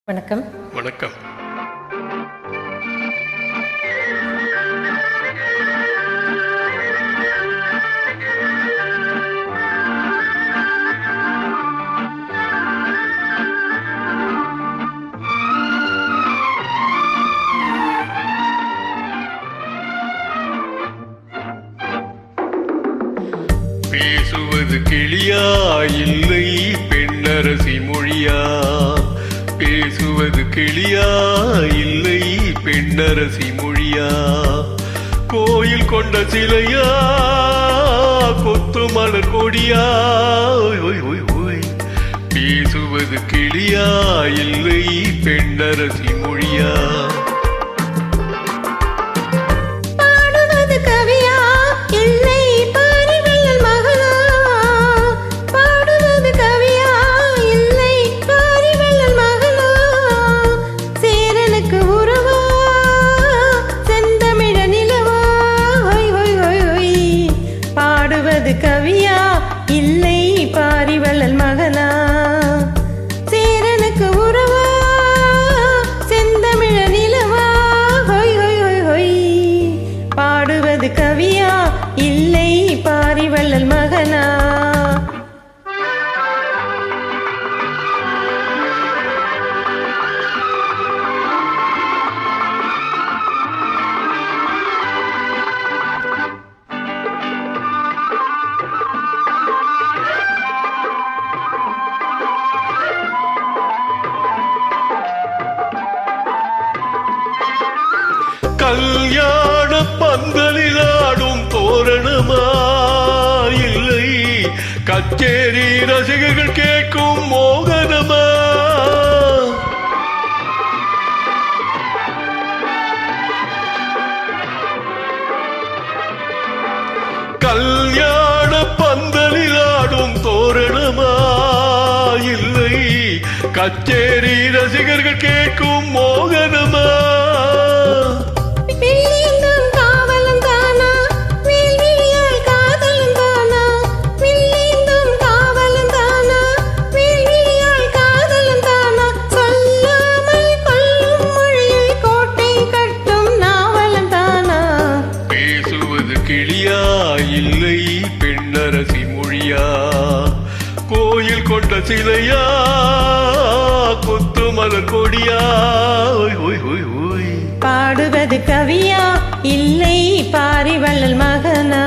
வணக்கம். வணக்கம். பேசுவது கிளியா இல்லை பெண்ணரசி மொழியா? பேசுவது கிளியா இல்லை பெண்ணரசி மொழியா? கோயில் கொண்ட சிலையா கொத்து மலர் கொடியா? பேசுவது கிளியா இல்லை பெண்ணரசி மொழியா? கவியா இல்லை பாரிவள்ளல் மகனா? சேரனுக்கு உறவா செந்தமிழ நிலவா? ஹொய் ஹொய் ஹொய் ஹொய். பாடுவது கவியா இல்லை பாரிவள்ளல் மகனா? கல்யாண பந்தலில் ஆடும் தோரணமா இல்லை கச்சேரி ரசிகர்கள் கேட்கும் மோகனமா? கல்யாண பந்தலில் ஆடும் தோரணமா இல்லை கச்சேரி ரசிகர்கள் கேட்கும் மோகனமா? கிளியா இல்லை பெண்ணரசி மொழியா? கோயில் கொண்ட சிலையா கொத்து மலர் கொடியா? பாடுவது கவியா இல்லை பாரிவள்ளல் மகனா?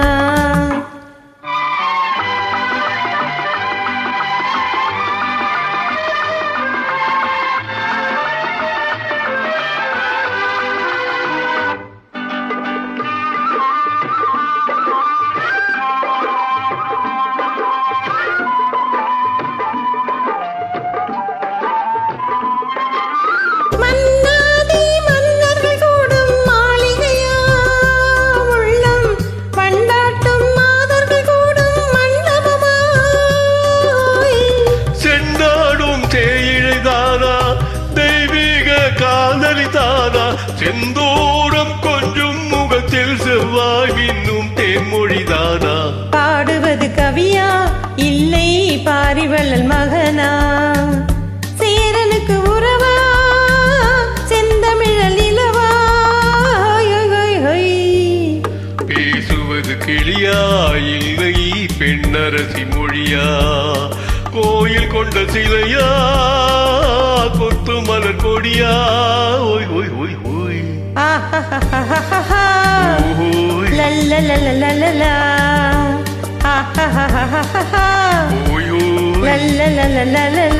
செந்தூரம் கொஞ்சம் முகத்தில் செவ்வாய் மின்னும் தேன்மொழிதானா? பாடுவது கவியா இல்லை பாரிவள்ளல் மகனா? சேரனுக்கு உறவா செந்தமிழ நிலவா? பேசுவது கிளியா இல்லை பெண்ணரசி மொழியா? கோயில் கொண்ட சிலையா கொத்து மலர் கொடியா? La la la la la la la.